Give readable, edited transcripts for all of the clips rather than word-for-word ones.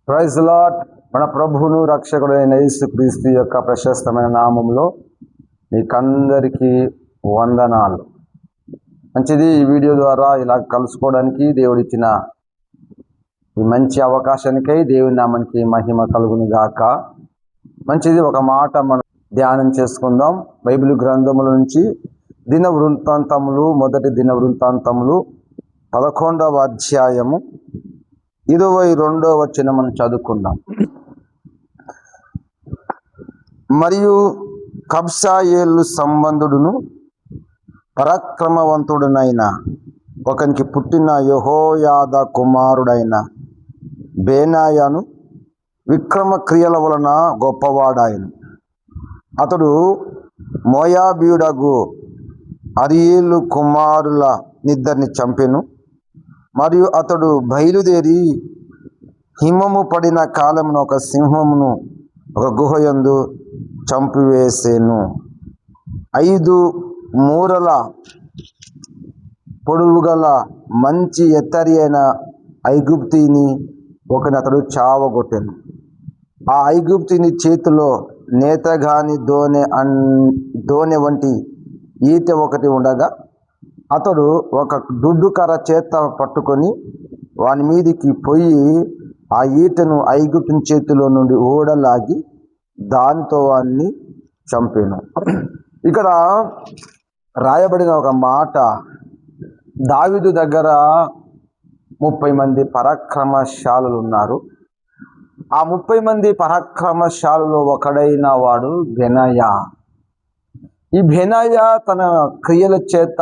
Praise lord. మన ప్రభువును రక్షకుడైన యేసుక్రీస్తు యొక్క ప్రశస్తమైన నామంలో మీకందరికీ వందనాలు. మంచిది, ఈ వీడియో ద్వారా ఇలా కలుసుకోవడానికి దేవుడిచ్చిన ఈ మంచి అవకాశానికై దేవుని నామానికి మహిమ కలుగును గాక. మంచిది, ఒక మాట మనం ధ్యానం చేసుకుందాం. బైబిల్ గ్రంథముల నుంచి దిన వృత్తాంతములు, మొదటి దిన వృత్తాంతములు 11వ అధ్యాయము 22వ వచనం మనం చదువుకుందాం. మరియు కబ్సాయేలు సంబంధుడును పరాక్రమవంతుడునైన ఒకనికి పుట్టిన యెహోయాదా కుమారుడైన బెనాయాను విక్రమ క్రియల వలన గొప్పవాడాయను. అతడు మోయాబీయుడగు అరీయేలు కుమారుల నిద్దరిని చంపెను. మరియు అతడు బయలుదేరి హిమము పడిన కాలమున ఒక సింహమును ఒక గుహయందు చంపివేసెను. 5 మూరల పొడవు గల మంచి ఎత్తరి అయిన ఐగుప్తిని ఒకని అతడు చావగొట్టెను. ఆ ఐగుప్తిని చేతిలో నేతగాని దోనె వంటి ఈట ఒకటి ఉండగా అతడు ఒక దుడ్డు కర్ర చేత పట్టుకొని వాని మీదికి పోయి ఆ ఈటను ఐగుప్తుని చేతిలో నుండి ఊడలాగి దానితో వాన్ని చంపెను. ఇక్కడ రాయబడిన ఒక మాట, దావీదు దగ్గర 30 మంది పరాక్రమశాలులు ఉన్నారు. ఆ 30 మంది పరాక్రమశాలులో ఒకడైన వాడు బెనాయా. ఈ బెనాయా తన క్రియల చేత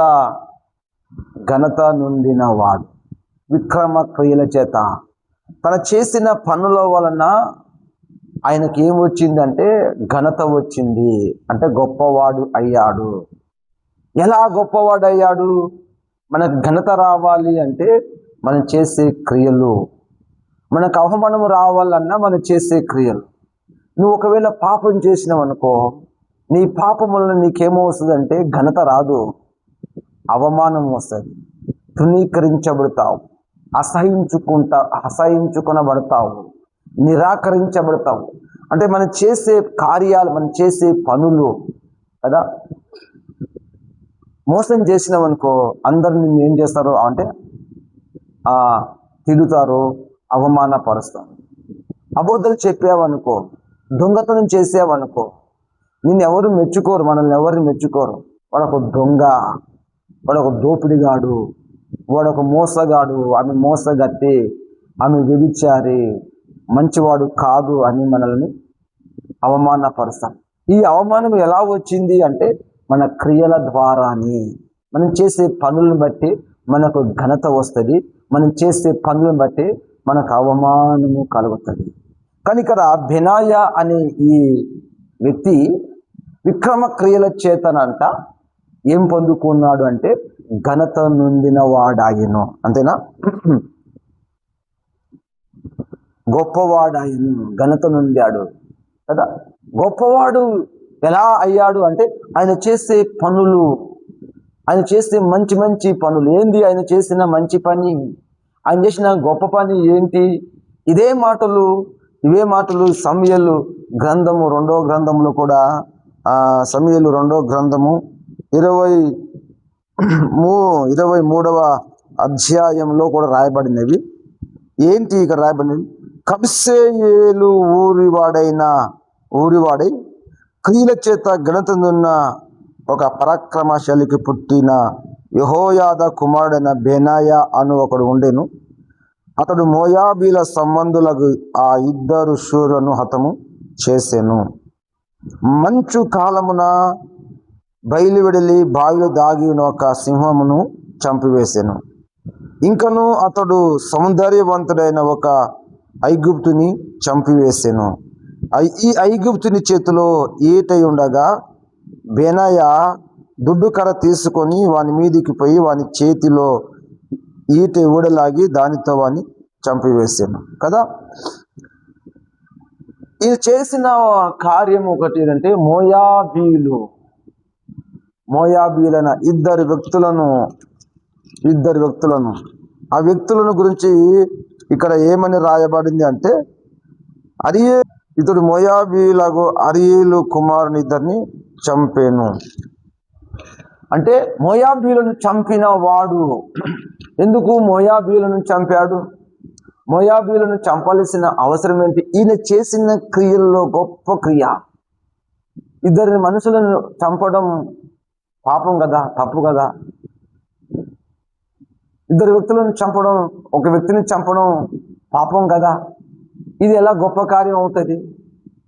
ఘనత నొందినవాడు. విక్రమ క్రియల చేత తన చేసిన పనుల వలన ఆయనకి ఏం వచ్చిందంటే ఘనత వచ్చింది, అంటే గొప్పవాడు అయ్యాడు. ఎలా గొప్పవాడు అయ్యాడు? మనకు ఘనత రావాలి అంటే మనం చేసే క్రియలు, మనకు అవమానం రావాలన్నా మనం చేసే క్రియలు. నువ్వు ఒకవేళ పాపం చేసినావు అనుకో, నీ పాపం వలన నీకేమో వస్తుందంటే ఘనత రాదు, అవమానం వస్తుంది, తృణీకరించబడతావు, అసహించుకొనబడతావు, నిరాకరించబడతావు. అంటే మనం చేసే కార్యాలు, మనం చేసే పనులు కదా. మోసం చేసినావనుకో అందరు నిన్ను ఏం చేస్తారు అంటే తిడుతారు, అవమానపరుస్తారు. అబద్ధాలు చెప్పావనుకో, దొంగతనం చేసావనుకో, నిన్ను ఎవరు మెచ్చుకోరు, మనల్ని ఎవరు మెచ్చుకోరు. వాడొక దొంగ, వాడొక దోపిడిగాడు, వాడొక మోసగాడు, ఆమె మోసగత్తి, ఆమె వ్యభిచారి, మంచివాడు కాదు అని మనల్ని అవమానపరుస్తాం. ఈ అవమానం ఎలా వచ్చింది అంటే మన క్రియల ద్వారానే. మనం చేసే పనులను బట్టి మనకు ఘనత వస్తుంది, మనం చేసే పనులను బట్టి మనకు అవమానము కలుగుతుంది. కానీ ఇక్కడ బెనాయా అనే ఈ వ్యక్తి విక్రమ క్రియల చేతనంట ఏం పొందుకున్నాడు అంటే ఘనత నొందిన వాడాయను. అంతేనా? గొప్పవాడాయను, ఘనత నొందాడు కదా. గొప్పవాడు ఎలా అయ్యాడు అంటే ఆయన చేసే పనులు, ఆయన చేసే మంచి మంచి పనులు. ఏంది ఆయన చేసిన మంచి పని? ఆయన చేసిన గొప్ప పని ఏంటి? ఇవే మాటలు సమూయేలు గ్రంథము 2వ గ్రంథంలో కూడా, సమూయేలు 2వ గ్రంథము 23వ అధ్యాయంలో కూడా రాయబడినవి. ఏంటి ఇక్కడ రాయబడినవి? కబ్సెయేలు ఊరివాడై క్రియల చేత ఘనత ఉన్న ఒక పరాక్రమశాలికి పుట్టిన యెహోయాదా కుమారుడైన బెనాయా అను ఒకడు ఉండెను. అతడు మోయాబీల సంబంధులకు ఆ 2 శూరులను హతము చేసెను. మంచు కాలమున బయలువెడలి బావిలో దాగి ఒక సింహమును చంపివేసెను. ఇంకను అతడు సౌందర్యవంతుడైన ఒక ఐగుప్తుని చంపివేసెను. ఈ ఐగుప్తుని చేతిలో ఈట ఉండగా బెనాయా దుడ్డు కర్ర తీసుకొని వాని మీదికి పోయి వాని చేతిలో ఈట ఊడలాగి దానితో వాని చంపివేసాను కదా. ఇది చేసిన కార్యం ఒకటి ఏంటంటే మోయాబీలైన ఇద్దరు వ్యక్తులను ఆ వ్యక్తులను గురించి ఇక్కడ ఏమని రాయబడింది అంటే అరియే ఇతడు మోయాబీలకు అరియేలు కుమారుని ఇద్దరిని చంపేను. అంటే మోయాబీలను చంపిన వాడు. ఎందుకు మోయాబీలను చంపాడు? మోయాబీలను చంపాల్సిన అవసరం ఏంటి? ఈయన చేసిన క్రియల్లో గొప్ప క్రియ. ఇద్దరి మనుషులను చంపడం పాపం కదా, తప్పు కదా. ఇద్దరు వ్యక్తులను చంపడం, ఒక వ్యక్తిని చంపడం పాపం కదా. ఇది ఎలా గొప్ప కార్యం అవుతుంది?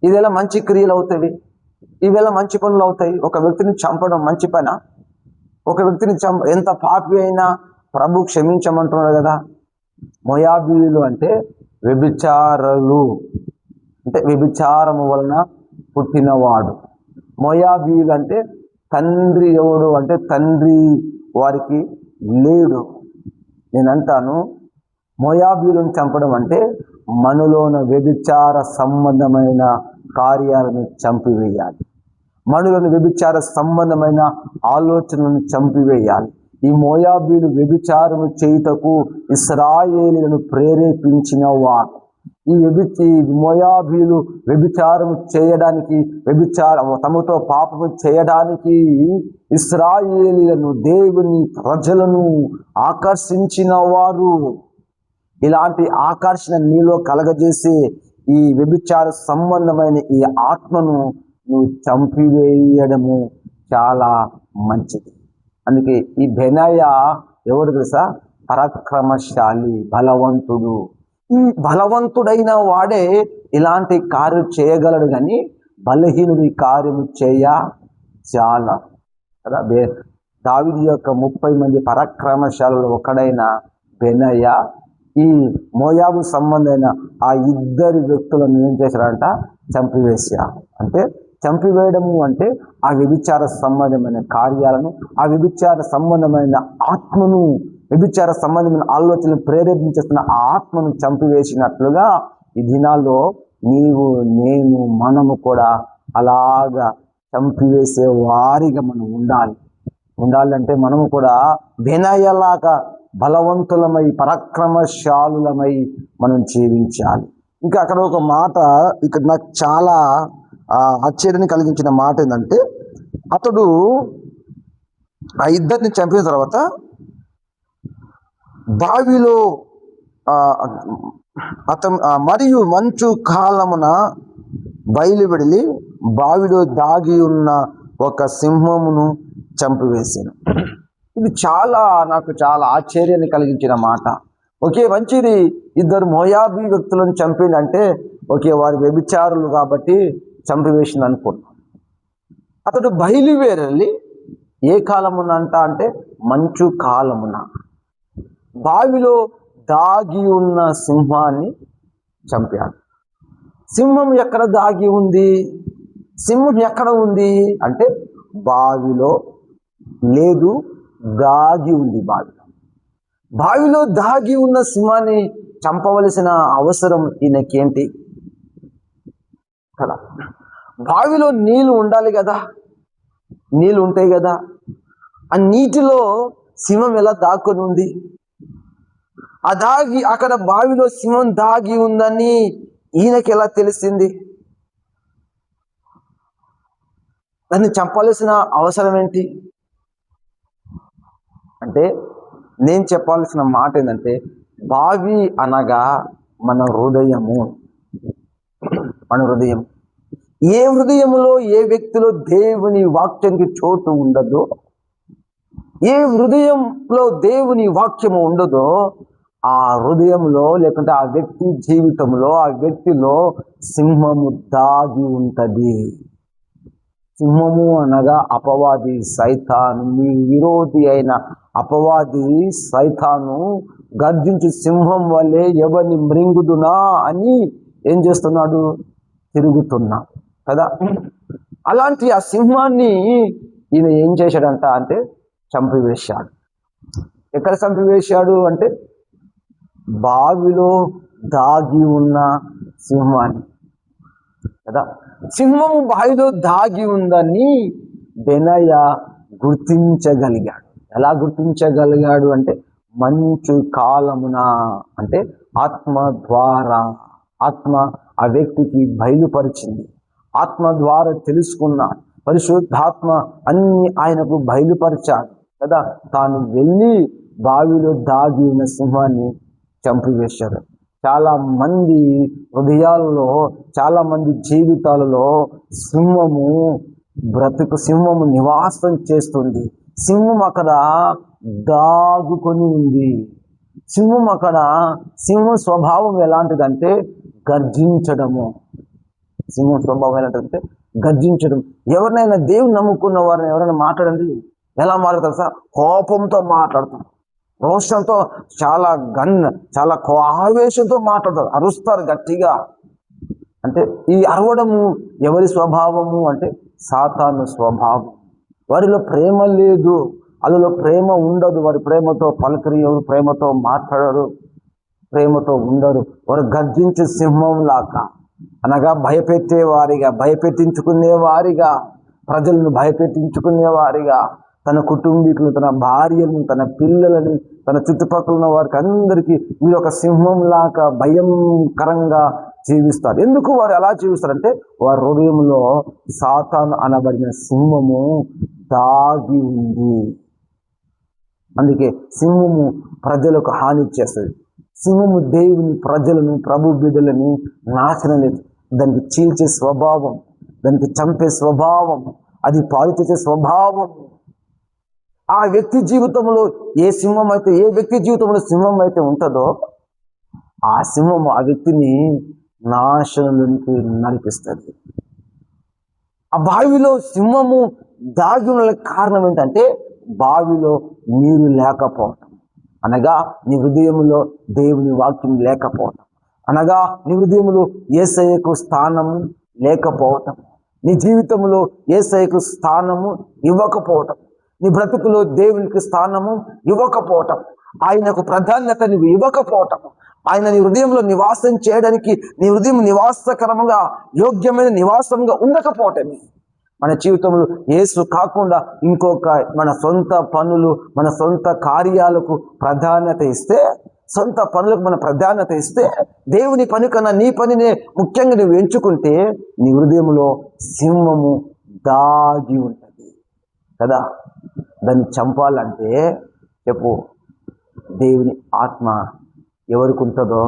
ఇది ఎలా మంచి క్రియలు అవుతాయి? ఇవి ఎలా మంచి పనులు అవుతాయి? ఒక వ్యక్తిని చంపడం మంచి పనా? ఒక వ్యక్తిని ఎంత పాపి అయినా ప్రభు క్షమించమంటున్నాడు కదా. మోయాబీయులు అంటే వ్యభిచారులు, అంటే వ్యభిచారము వలన పుట్టినవాడు. మోయాబీయులు అంటే తండ్రి ఎవడు అంటే తండ్రి వారికి లేడు. నేను అంటాను, మోయాబీయులను చంపడం అంటే మనలోన వ్యభిచార సంబంధమైన కార్యాలను చంపివేయాలి. మనలోని వ్యభిచార సంబంధమైన ఆలోచనలను చంపివేయాలి. ఈ మోయాబీలు వ్యభిచారము చేయుటకు ఇశ్రాయేలీయులను ప్రేరేపించిన వారు. ఈ మోయాబీలు వ్యభిచారము చేయడానికి, తమతో పాపము చేయడానికి ఇశ్రాయేలీయులను, దేవుని ప్రజలను ఆకర్షించిన వారు. ఇలాంటి ఆకర్షణ నీలో కలగజేసే ఈ వ్యభిచార సంబంధమైన ఈ ఆత్మను నువ్వు చంపివేయడము చాలా మంచిది. అందుకే ఈ బెనాయా ఎవరు తెలుసా? పరాక్రమశాలి, బలవంతుడు. ఈ బలవంతుడైన వాడే ఇలాంటి కార్యం చేయగలడు, కానీ బలహీనుడి కార్యము చాలా కదా. దావీదు యొక్క 30 మంది పరాక్రమశాలలో ఒకడైన బెనాయా ఈ మోయాబు సంబంధమైన ఆ ఇద్దరు వ్యక్తులను ఏం చేశారంట? చంపివేశారు. అంటే చంపివేయడము అంటే ఆ వ్యభిచార సంబంధమైన కార్యాలను, ఆ వ్యభిచార సంబంధమైన ఆత్మను, వ్యభిచార సంబంధమైన ఆలోచనలు ప్రేరేపించేస్తున్న ఆ ఆత్మను చంపివేసినట్లుగా ఈ దినాల్లో నీవు, నేను, మనము కూడా అలాగా చంపివేసే వారిగా మనం ఉండాలంటే మనము కూడా బెనాయాలాగా బలవంతులమై, పరాక్రమశాలులమై మనం జీవించాలి. ఇంకా అక్కడ ఒక మాట ఇక్కడ నాకు చాలా ఆశ్చర్యాన్ని కలిగించిన మాట ఏంటంటే, అతడు ఆ ఇద్దరిని చంపిన తర్వాత బావిలో మరియు మంచు కాలమున బయలువెడలి బావిలో దాగి ఉన్న ఒక సింహమును చంపివేశాను. ఇది నాకు చాలా ఆశ్చర్యాన్ని కలిగించిన మాట. ఒకే మంచిది, ఇద్దరు మోయాబీ వ్యక్తులను చంపిందంటే ఒకే వారి వ్యభిచారులు కాబట్టి చంపివేసింది అనుకున్నాను. అతడు బయలువెళ్ళి ఏ కాలమున అంటే మంచు కాలమున బావిలో దాగి ఉన్న సింహాన్ని చంపాడు. సింహం ఎక్కడ దాగి ఉంది? సింహం ఎక్కడ ఉంది అంటే బావిలో లేదు, దాగి ఉంది. బావిలో దాగి ఉన్న సింహాన్ని చంపవలసిన అవసరం ఈయనకేంటి కదా? బావిలో నీళ్లు ఉండాలి కదా, నీళ్ళు ఉంటాయి కదా. ఆ నీటిలో సింహం ఎలా దాక్కుని ఉంది? అక్కడ బావిలో సింహం దాగి ఉందని ఈయనకి ఎలా తెలిసింది? దాన్ని చంపాల్సిన అవసరం ఏంటి అంటే, నేను చెప్పాల్సిన మాట ఏంటంటే, బావి అనగా మన హృదయము. ఏ హృదయములో, ఏ వ్యక్తిలో దేవుని వాక్యానికి చోటు ఉండదో, ఏ హృదయంలో దేవుని వాక్యము ఉండదో, ఆ హృదయంలో లేకుంటే ఆ వ్యక్తి జీవితంలో, ఆ వ్యక్తిలో సింహము దాగి ఉంటది. సింహము అనగా అపవాది సైతాను, మీ విరోధి అయిన అపవాది సైతాను గర్జించు సింహం వల్లే ఎవరిని మృంగుదునా అని ఏం చేస్తున్నాడు? తిరుగుతున్నాడు కదా. అలాంటి ఆ సింహాన్ని ఈయన ఏం చేశాడంట అంటే చంపివేశాడు. ఎక్కడ చంపివేశాడు అంటే బావిలో దాగి ఉన్న సింహాన్ని కదా. సింహము బావిలో దాగి ఉందని బెనాయా గుర్తించగలిగాడు. ఎలా గుర్తించగలిగాడు అంటే మంచు కాలమున, అంటే ఆత్మ ద్వారా ఆత్మ ఆ వ్యక్తికి బయలుపరిచింది. ఆత్మ ద్వారా తెలుసుకున్న పరిశుద్ధాత్మ అన్ని ఆయనకు బయలుపరిచాడు కదా. తాను వెళ్ళి బావిలో దాగి ఉన్న సింహాన్ని చంపివేశాడు. చాలా మంది హృదయాలలో, చాలా మంది జీవితాలలో సింహము నివాసం చేస్తుంది. సింహం అక్కడ దాగుకొని ఉంది. సింహం స్వభావం ఎలాంటిదంటే గర్జించడము. సింహం స్వభావం ఎలాంటిదంటే గర్జించడం. ఎవరినైనా దేవుని నమ్ముకున్న వారిని ఎవరైనా మాట్లాడండి, ఎలా మాట్లాడతారు సార్? కోపంతో మాట్లాడతారు, రోషంతో, చాలా ఆవేశంతో మాట్లాడతారు, అరుస్తారు గట్టిగా. అంటే ఈ అరవడము ఎవరి స్వభావము అంటే సాతాను స్వభావం. వారిలో ప్రేమ లేదు, అందులో ప్రేమ ఉండదు. వారి ప్రేమతో పలకరియరు, ప్రేమతో మాట్లాడరు, ప్రేమతో ఉండరు. వారు గర్జించే సింహం లాగా, అనగా భయపెట్టించుకునేవారిగా, ప్రజలను భయపెట్టించుకునేవారిగా, తన కుటుంబీకులను, తన భార్యలను, తన పిల్లలని, తన చుట్టుపక్కల ఉన్న వారికి అందరికీ వీరు ఒక సింహం లాగా భయంకరంగా జీవిస్తారు. ఎందుకు వారు ఎలా జీవిస్తారంటే వారి హృదయంలో సాతాను అనబడిన సింహము దాగి ఉంది. అందుకే సింహము ప్రజలకు హాని చేస్తుంది. సింహము దేవుని ప్రజలను, ప్రభు బిడ్డలని నాశనం లేదు. దానికి చీల్చే స్వభావం, దానికి చంపే స్వభావం, అది పాలు చేసే స్వభావం. ఆ వ్యక్తి జీవితంలో ఏ వ్యక్తి జీవితంలో సింహం అయితే ఉంటుందో ఆ సింహము ఆ వ్యక్తిని నాశనంలోనికి నడిపిస్తుంది. ఆ బావిలో సింహము దాగి ఉన్న కారణం ఏంటంటే బావిలో నీరు లేకపోవటం, అనగా నీ హృదయంలో దేవుని వాక్యం లేకపోవటం, అనగా నీ హృదయంలో యేసయ్యకు స్థానము లేకపోవటం, నీ జీవితంలో యేసయ్యకు స్థానము ఇవ్వకపోవటం, నీ బ్రతుకులో దేవునికి స్థానము ఇవ్వకపోవటం, ఆయనకు ప్రాధాన్యత నువ్వు ఇవ్వకపోవటం, ఆయన నీ హృదయంలో నివాసం చేయడానికి నీ హృదయం నివాసకరంగా, యోగ్యమైన నివాసంగా ఉండకపోవటమే. మన జీవితంలో యేసు కాకుండా ఇంకొక మన సొంత పనులు, మన సొంత కార్యాలకు ప్రాధాన్యత ఇస్తే, సొంత పనులకు మన ప్రాధాన్యత ఇస్తే, దేవుని పని కన్నా నీ పనినే ముఖ్యంగా నువ్వు ఎంచుకుంటే నీ హృదయంలో సింహము దాగి ఉంటుంది కదా. దాన్ని చంపాలంటే చెప్పు, దేవుని ఆత్మ ఎవరికి ఉంటుందో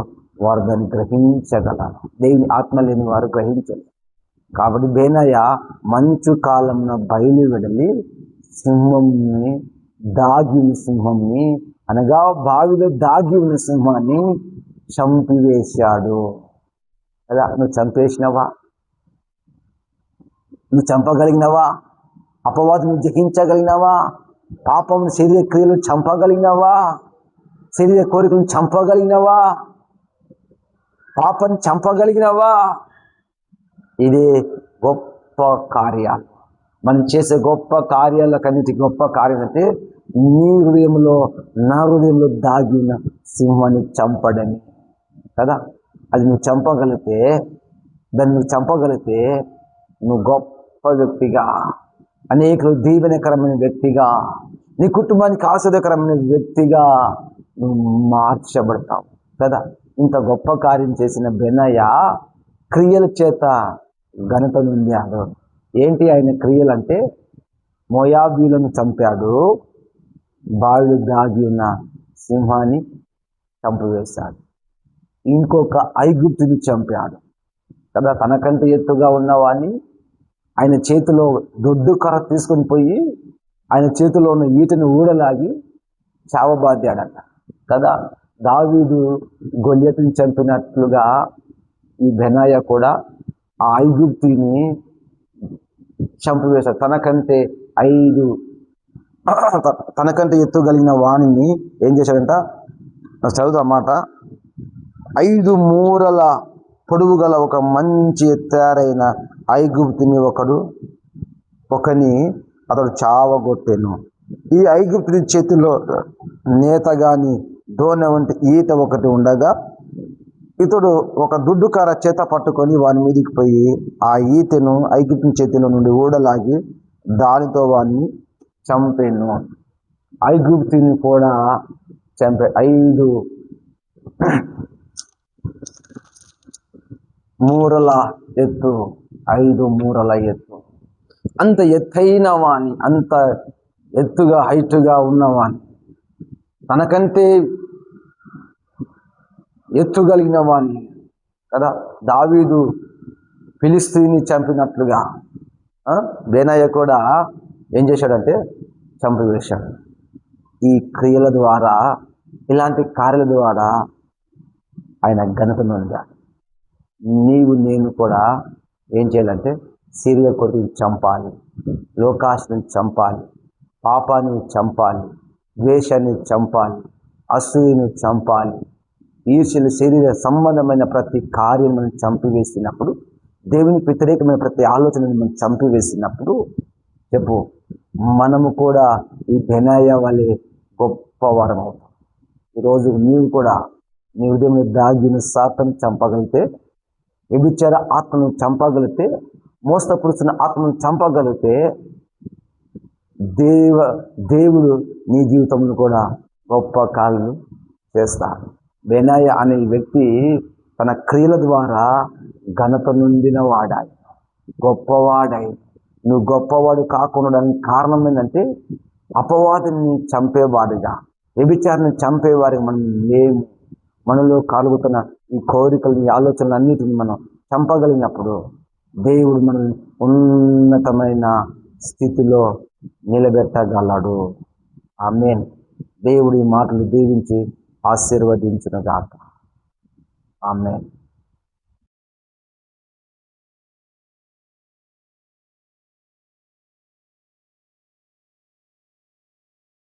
వారు దాన్ని గ్రహించగలరు. దేవుని ఆత్మ లేని వారు గ్రహించలేరు. కాబట్టి బేనయ్య మంచు కాలంన బయలు వెడలి దాగి ఉన్న సింహంని, అనగా బావిలో దాగి ఉన్న సింహాన్ని చంపివేశాడు కదా. నువ్వు చంపేసినవా? నువ్వు చంపగలిగినవా? అపవాదును జయించగలిగినవా? పాపం శరీర క్రియలు చంపగలిగినవా? శరీర కోరికలను చంపగలిగినవా? పాపం చంపగలిగినవా? ఇదే గొప్ప కార్యాలు. మనం చేసే గొప్ప కార్యాలకన్నిటి గొప్ప కార్యం అంటే నీ హృదయంలో, నా హృదయంలో దాగిన సింహాన్ని చంపడని కదా. అది నువ్వు చంపగలిగితే నువ్వు గొప్ప వ్యక్తిగా, అనేక దీవెనకరమైన వ్యక్తిగా, నీ కుటుంబానికి ఆశ్చర్యకరమైన వ్యక్తిగా నువ్వు మార్చబడతావు కదా. ఇంత గొప్ప కార్యం చేసిన బెనయ్య క్రియల చేత ఘనత నొందాడు. ఏంటి ఆయన క్రియలు అంటే మోయాబీలను చంపాడు, బావిలో దాగి ఉన్న సింహాన్ని చంపివేశాడు, ఇంకొక ఐగుప్తుని చంపాడు కదా. తనకంటే ఎత్తుగా ఉన్నవాడిని ఆయన చేతిలో దొడ్డు కర్ర తీసుకొని పోయి ఆయన చేతిలో ఉన్న ఈటను ఊడలాగి చావబాదాడంట కదా. దావీదు గొల్యతుని చంపినట్లుగా ఈ బెనాయా కూడా ఆ ఐగుప్తుని చంపివేశాడు. తనకంటే ఎత్తుగలిగిన వాణిని ఏం చేశాడంట, చదువుతా మాట. 5 మూరల పొడుగు గల ఒక మంచి ఎత్తారైన ఐగుప్తుని ఒకని అతడు చావగొట్టెను. ఈ ఐగుప్తుని చేతిలో నేత గాని దోనె వంటి ఈట ఒకటి ఉండగా ఇతడు ఒక దుడ్డు కర్ర చేత పట్టుకొని వాని మీదికి పోయి ఆ ఈటెను ఐగుప్తుని చేతిలో నుండి ఊడలాగి దానితో వాడిని చంపెను. ఐగుప్తుని కూడా చంపే మూరల ఎత్తు, 5 మూరల ఎత్తు. అంత ఎత్తైన వాణి, అంత ఎత్తుగా హైట్గా ఉన్నవాణి, తనకంటే ఎత్తు కలిగిన వాణి కదా. దావీదు ఫిలిస్తీని చంపినట్లుగా బెనాయ కూడా ఏం చేశాడంటే చంపివేశాడు. ఈ క్రియల ద్వారా, ఇలాంటి కార్యాల ద్వారా ఆయన ఘనత నొందాడు. నేను కూడా ఏం చేయాలంటే సిరియ కొడుకుని చంపాలి, లోకాశను చంపాలి, పాపాన్ని చంపాలి, ద్వేషాన్ని చంపాలి, అసూయను చంపాలి, ఈర్ష్యలు, శరీర సంబంధమైన ప్రతి కార్యం మనం చంపివేసినప్పుడు, దేవునికి వ్యతిరేకమైన ప్రతి ఆలోచనను మనం చంపివేసినప్పుడు చెప్పు, మనము కూడా ఈ బెనాయ వలె గొప్పవారం అవుతాం. ఈరోజు నీవు కూడా నీ హృదయంలో దాగిన సాతాను చంపగలిగితే, వ్యభిచార ఆత్మను చంపగలిగితే, మోసపురుషున్న ఆత్మను చంపగలిగితే, దేవుడు నీ జీవితంలో కూడా గొప్ప కార్యాలు చేస్తాడు. బెనాయ అనే వ్యక్తి తన క్రియల ద్వారా ఘనత నొందిన వాడాయి, గొప్పవాడాయి. నువ్వు గొప్పవాడు కాకుండడానికి కారణం ఏంటంటే అపవాదిని చంపేవాడిగా, వ్యభిచారిని చంపేవాడిగా మనం లేము. మనలో కలుగుతున్న ఈ కోరికలు, ఈ ఆలోచనలు అన్నిటిని మనం చంపగలిగినప్పుడు దేవుడు మనల్ని ఉన్నతమైన స్థితిలో నిలబెట్టగలడు. ఆమేన్. దేవుడి మాటలు దీవించి ఆశీర్వదించునుగాక. ఆమేన్.